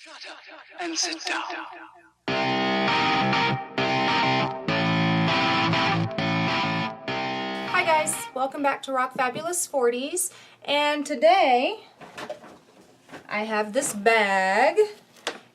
Shut up and sit down. Hi guys, welcome back to Rock Fabulous 40s, and today I have this bag,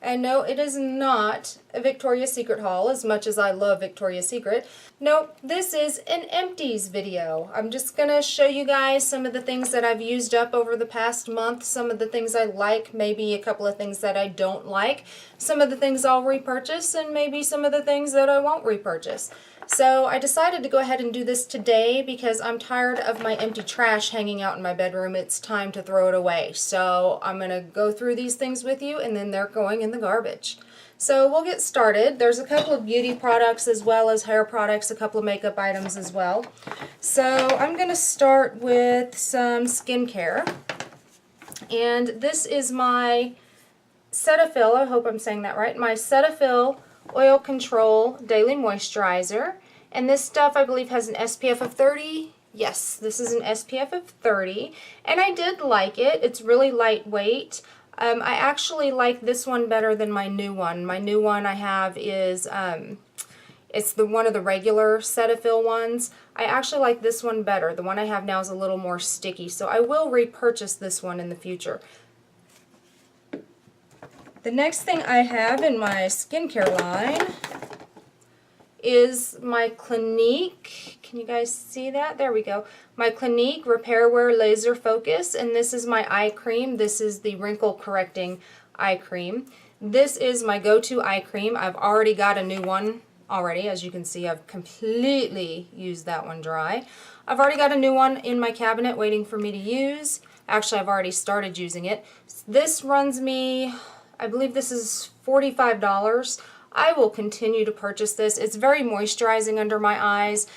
and no, it is not a Victoria's Secret haul as much as I love Victoria's Secret. Nope, this is an Empties video. I'm just gonna show you guys some of the things that I've used up over the past month, some of the things I like, maybe a couple of things that I don't like, some of the things I'll repurchase, and maybe some of the things that I won't repurchase. So I decided to go ahead and do this today because I'm tired of my empty trash hanging out in my bedroom. It's time to throw it away. So I'm going to go through these things with you, and then they're going in the garbage. So we'll get started. There's a couple of beauty products as well as hair products, a couple of makeup items as well. So I'm going to start with some skincare. And this is my Cetaphil, I hope I'm saying that right, my Cetaphil Oil Control Daily Moisturizer. And this stuff I believe has an SPF of 30. Yes, this is an SPF of 30. And I did like it. It's really lightweight. I actually like this one better than my new one. My new one I have is, it's one of the regular Cetaphil ones. I actually like this one better. The one I have now is a little more sticky. So I will repurchase this one in the future. The next thing I have in my skincare line is my Clinique. Can you guys see that? There we go. My Clinique Repair Wear Laser Focus, and this is my eye cream. This is the wrinkle correcting eye cream. This is my go-to eye cream. I've already got a new one already. As you can see, I've completely used that one dry. I've already got a new one in my cabinet waiting for me to use. Actually, I've already started using it. This runs me, I believe this is $45. I will continue to purchase this. It's very moisturizing under my eyes,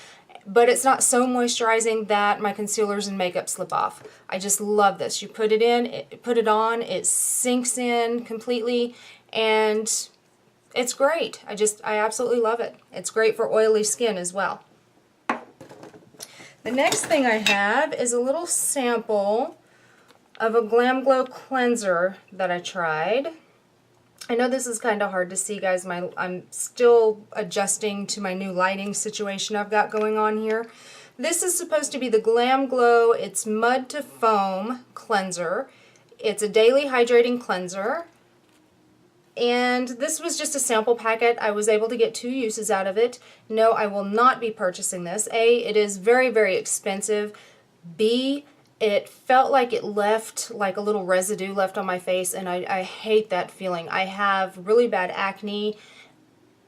but it's not so moisturizing that my concealers and makeup slip off. I just love this. You put it in, put it on, it sinks in completely, and it's great. I absolutely love it. It's great for oily skin as well. The next thing I have is a little sample of a Glam Glow cleanser that I tried. I know this is kind of hard to see, guys. I'm still adjusting to my new lighting situation I've got going on here. This is supposed to be the Glam Glow. It's Mud to Foam cleanser. It's a daily hydrating cleanser. And this was just a sample packet. I was able to get 2 uses out of it. No, I will not be purchasing this. A, it is very, very expensive. B, it felt like it left like a little residue left on my face, and I hate that feeling. I have really bad acne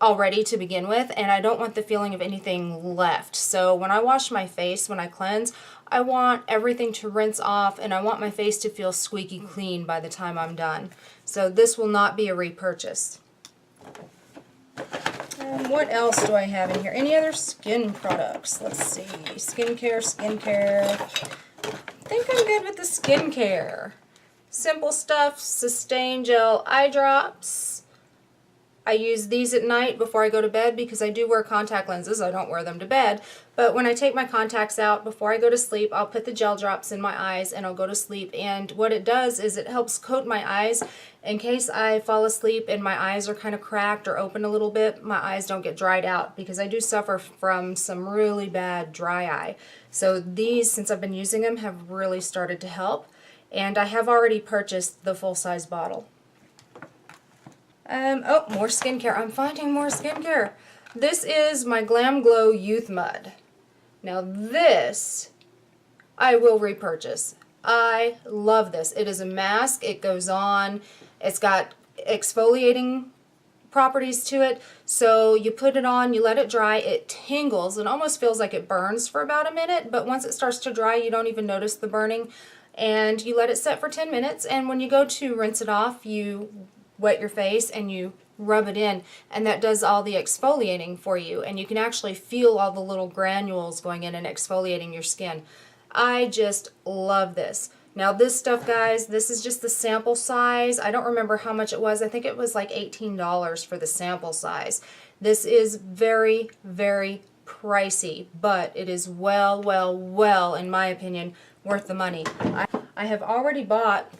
already to begin with, and I don't want the feeling of anything left. So when I wash my face, when I cleanse, I want everything to rinse off, and I want my face to feel squeaky clean by the time I'm done. So this will not be a repurchase. What else do I have in here? Any other skin products? Let's see. Skincare. I think I'm good with the skincare. Simple Stuff Sustain Gel Eye Drops. I use these at night before I go to bed because I do wear contact lenses. I don't wear them to bed. But when I take my contacts out before I go to sleep, I'll put the gel drops in my eyes and I'll go to sleep. And what it does is it helps coat my eyes in case I fall asleep and my eyes are kind of cracked or open a little bit. My eyes don't get dried out because I do suffer from some really bad dry eye. So these, since I've been using them, have really started to help. And I have already purchased the full-size bottle. Oh, more skincare. I'm finding more skincare. This is my Glam Glow Youth Mud. Now this, I will repurchase. I love this. It is a mask. It goes on. It's got exfoliating properties to it. So you put it on, you let it dry, it tingles. It almost feels like it burns for about a minute, but once it starts to dry, you don't even notice the burning. And you let it set for 10 minutes, and when you go to rinse it off, you wet your face and you rub it in, and that does all the exfoliating for you, and you can actually feel all the little granules going in and exfoliating your skin. I just love this. Now this stuff, guys, this is just the sample size. I don't remember how much it was. I think it was like $18 for the sample size. This is very, very pricey, but it is well, in my opinion, worth the money. I have already bought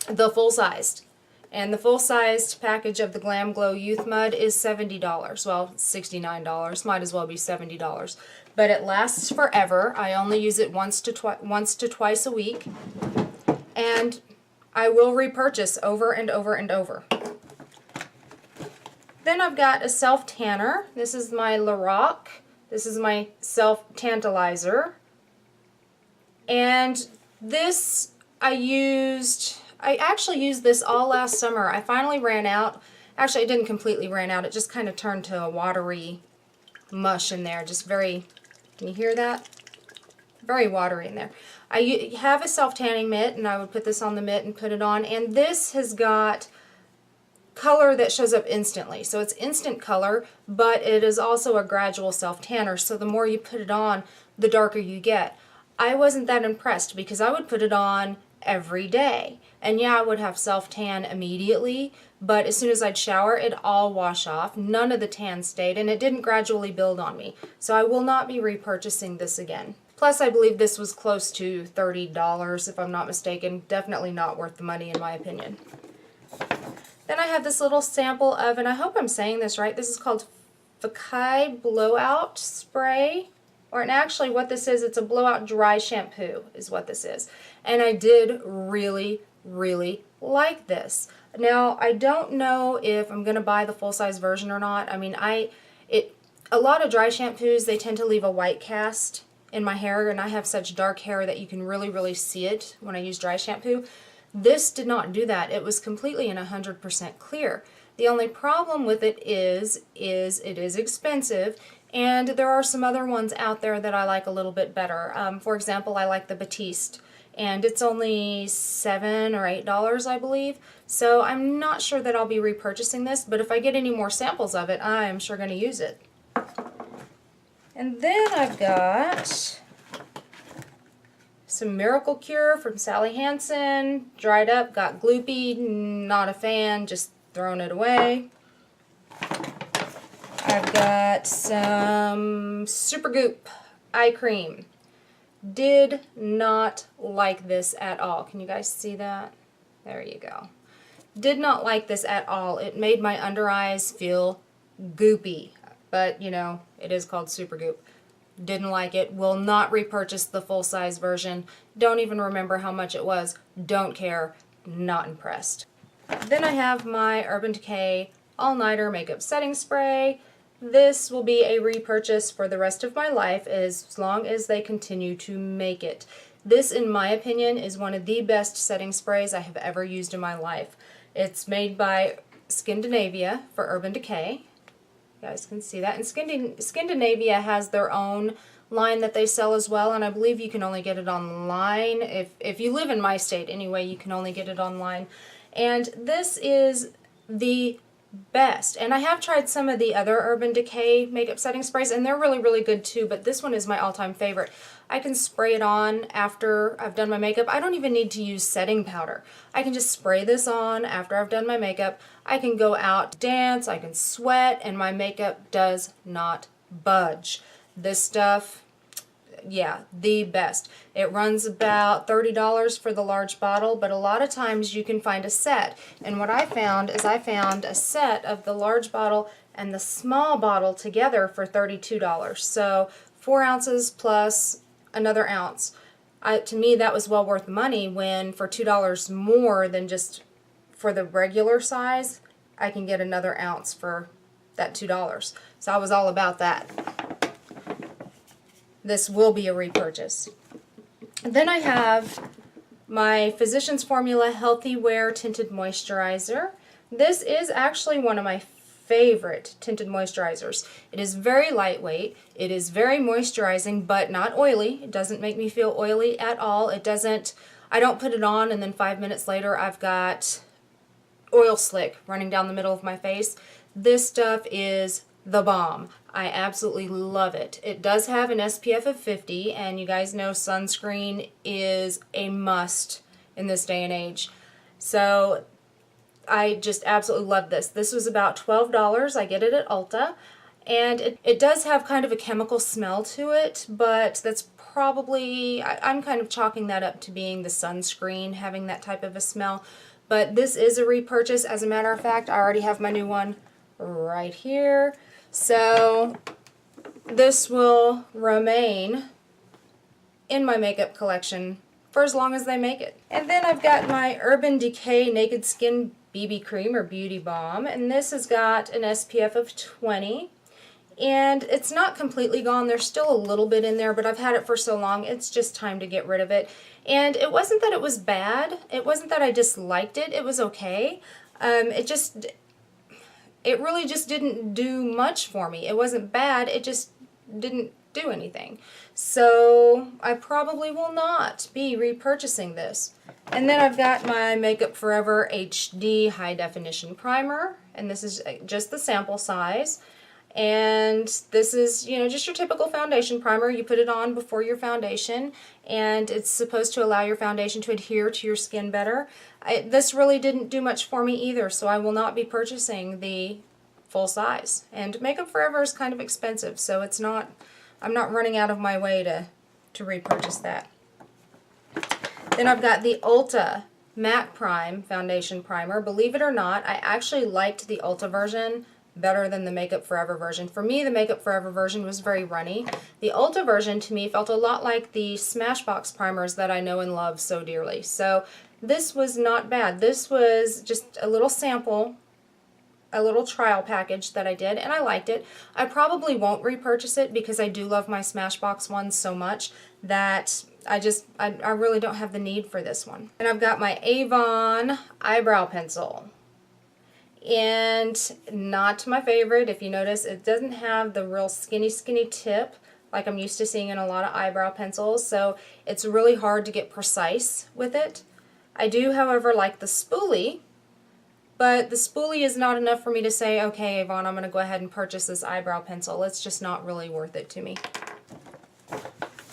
the full-sized. And the full-sized package of the Glam Glow Youth Mud is $70. Well, $69. Might as well be $70. But it lasts forever. I only use it once to twice a week. And I will repurchase over and over and over. Then I've got a self-tanner. This is my Lorac. This is my self-tantalizer. And this I actually used this all last summer. I finally ran out. Actually, it didn't completely ran out. It just kind of turned to a watery mush in there. Just very, can you hear that? Very watery in there. I have a self-tanning mitt, and I would put this on the mitt and put it on. And this has got color that shows up instantly. So it's instant color, but it is also a gradual self-tanner. So the more you put it on, the darker you get. I wasn't that impressed because I would put it on every day. And yeah, I would have self-tan immediately, but as soon as I'd shower, it'd all wash off. None of the tan stayed, and it didn't gradually build on me. So I will not be repurchasing this again. Plus, I believe this was close to $30, if I'm not mistaken. Definitely not worth the money, in my opinion. Then I have this little sample of, and I hope I'm saying this right, this is called Decay Blowout Spray. And actually what this is, it's a blowout dry shampoo is what this is. And I did really, really like this. Now, I don't know if I'm going to buy the full-size version or not. I mean, a lot of dry shampoos, they tend to leave a white cast in my hair, and I have such dark hair that you can really, really see it when I use dry shampoo. This did not do that. It was completely and 100% clear. The only problem with it is it is expensive, and there are some other ones out there that I like a little bit better. For example, I like the Beautique, and it's only $7 or $8, I believe. So I'm not sure that I'll be repurchasing this, but if I get any more samples of it, I'm sure going to use it. And then I've got some Miracle Cure from Sally Hansen. Dried up, got gloopy, not a fan, just throwing it away. I've got some Supergoop eye cream. Did not like this at all. Can you guys see that? There you go. Did not like this at all. It made my under eyes feel goopy. But, you know, it is called Supergoop. Didn't like it. Will not repurchase the full-size version. Don't even remember how much it was. Don't care. Not impressed. Then I have my Urban Decay All-Nighter Makeup Setting Spray. This will be a repurchase for the rest of my life as long as they continue to make it. This, in my opinion, is one of the best setting sprays I have ever used in my life. It's made by Scandinavia for Urban Decay. You guys can see that. And Scandinavia has their own line that they sell as well, and I believe you can only get it online. If you live in my state anyway, you can only get it online. And this is the best. And I have tried some of the other Urban Decay makeup setting sprays, and they're really, really good too, but this one is my all-time favorite. I can spray it on after I've done my makeup. I don't even need to use setting powder. I can just spray this on after I've done my makeup. I can go out, dance, I can sweat, and my makeup does not budge. This stuff, yeah, the best. It runs about $30 for the large bottle, but a lot of times you can find a set. And what I found is I found a set of the large bottle and the small bottle together for $32. So 4 ounces plus another ounce. To me, that was well worth the money when for $2 more than just for the regular size, I can get another ounce for that $2. So I was all about that. This will be a repurchase. Then I have my Physicians Formula Healthy Wear Tinted Moisturizer. This is actually one of my favorite tinted moisturizers. It is very lightweight. It is very moisturizing, but not oily. It doesn't make me feel oily at all. It doesn't, I don't put it on and then 5 minutes later I've got oil slick running down the middle of my face. This stuff is the bomb. I absolutely love it. It does have an SPF of 50, and you guys know sunscreen is a must in this day and age. So I just absolutely love this. This was about $12. I get it at Ulta, and it does have kind of a chemical smell to it, but that's probably, I'm kind of chalking that up to being the sunscreen having that type of a smell. but this is a repurchase. As a matter of fact, I already have my new one right here. So this will remain in my makeup collection for as long as they make it. And then I've got my Urban Decay Naked Skin BB Cream or Beauty Balm, and this has got an SPF of 20. And it's not completely gone. There's still a little bit in there, but I've had it for so long, it's just time to get rid of it. And it wasn't that it was bad. It wasn't that I disliked it. It was okay. It really just didn't do much for me. It wasn't bad. It just didn't do anything. So I probably will not be repurchasing this. And then I've got my Makeup Forever HD High Definition Primer, and this is just the sample size. And this is, you know, just your typical foundation primer. You put it on before your foundation, and it's supposed to allow your foundation to adhere to your skin better. This really didn't do much for me either, so I will not be purchasing the full size. And Makeup Forever is kind of expensive, so it's not, I'm not running out of my way to repurchase that. Then I've got the Ulta Matte Prime Foundation Primer. Believe it or not, I actually liked the Ulta version better than the Makeup Forever version. For me, the Makeup Forever version was very runny. The Ulta version to me felt a lot like the Smashbox primers that I know and love so dearly. So this was not bad. This was just a little sample, a little trial package that I did, and I liked it. I probably won't repurchase it because I do love my Smashbox ones so much that I really don't have the need for this one. And I've got my Avon eyebrow pencil. And not my favorite. If you notice, it doesn't have the real skinny tip like I'm used to seeing in a lot of eyebrow pencils, so it's really hard to get precise with it. I do, however, like the spoolie, but the spoolie is not enough for me to say, okay, Avon, I'm going to go ahead and purchase this eyebrow pencil. It's just not really worth it to me.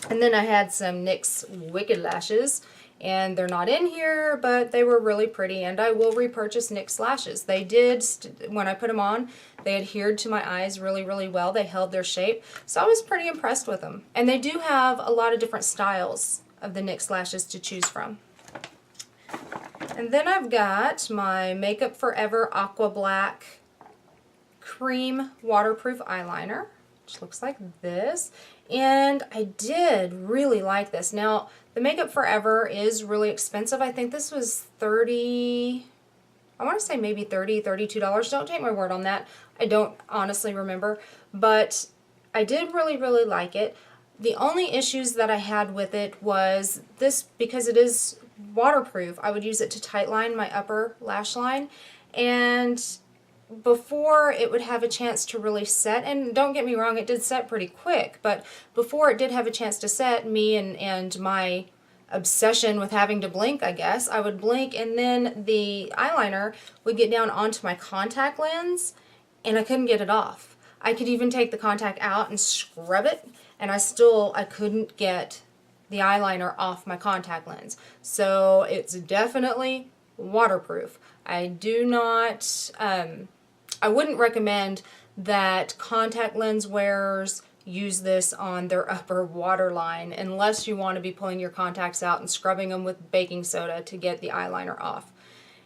And then I had some NYX Wicked Lashes. And they're not in here, but they were really pretty, and I will repurchase NYX lashes. They did, when I put them on, they adhered to my eyes really, really well. They held their shape, so I was pretty impressed with them. And they do have a lot of different styles of the NYX lashes to choose from. And then I've got my Makeup Forever Aqua Black Cream Waterproof Eyeliner, which looks like this. And I did really like this. Now, the Makeup Forever is really expensive. I think this was I want to say maybe $30, $32. Don't take my word on that. I don't honestly remember. But I did really, really like it. The only issues that I had with it was this, because it is waterproof, I would use it to tightline my upper lash line. And before it would have a chance to really set, and don't get me wrong, it did set pretty quick, but before it did have a chance to set, me and my obsession with having to blink, I guess, I would blink, and then the eyeliner would get down onto my contact lens, and I couldn't get it off. I could even take the contact out and scrub it, and I couldn't get the eyeliner off my contact lens. So it's definitely waterproof. I do not, I wouldn't recommend that contact lens wearers use this on their upper waterline unless you want to be pulling your contacts out and scrubbing them with baking soda to get the eyeliner off.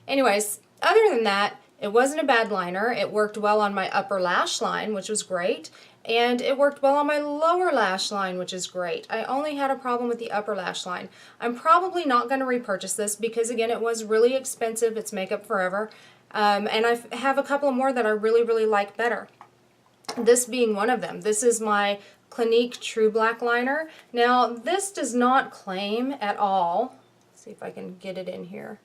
Anyways, other than that, it wasn't a bad liner. It worked well on my upper lash line, which was great, and it worked well on my lower lash line, which is great. I only had a problem with the upper lash line. I'm probably not going to repurchase this because, again, it was really expensive. It's Makeup Forever. And I have a couple more that I really, really like better. This being one of them. This is my Clinique True Black Liner. Now, this does not claim at all. Let's see if I can get it in here.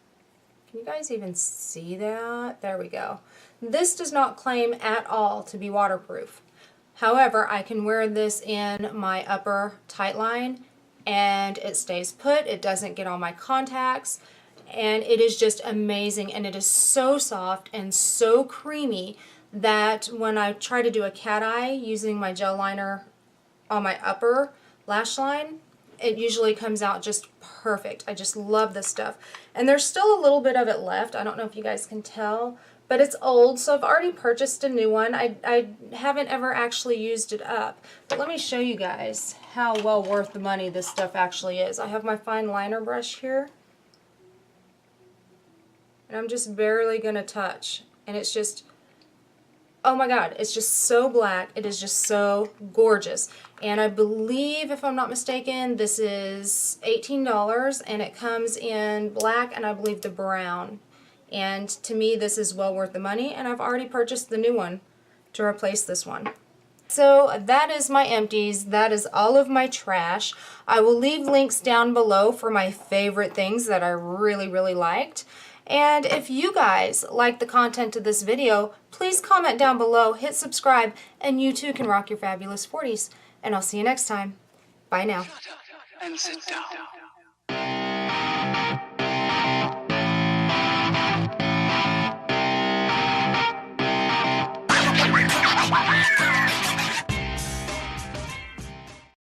Can you guys even see that? There we go. This does not claim at all to be waterproof. However, I can wear this in my upper tight line and it stays put. It doesn't get on my contacts. And it is just amazing, and it is so soft and so creamy that when I try to do a cat eye using my gel liner on my upper lash line, it usually comes out just perfect. I just love this stuff. And there's still a little bit of it left. I don't know if you guys can tell, but it's old, so I've already purchased a new one. I haven't ever actually used it up. But let me show you guys how well worth the money this stuff actually is. I have my fine liner brush here. And I'm just barely going to touch. And it's just, oh my god, it's just so black. It is just so gorgeous. And I believe, if I'm not mistaken, this is $18 and it comes in black and I believe the brown. And to me, this is well worth the money, and I've already purchased the new one to replace this one. So that is my empties. That is all of my trash. I will leave links down below for my favorite things that I really, really liked. And if you guys like the content of this video, please comment down below, hit subscribe, and you too can rock your fabulous 40s. And I'll see you next time. Bye now. And sit down.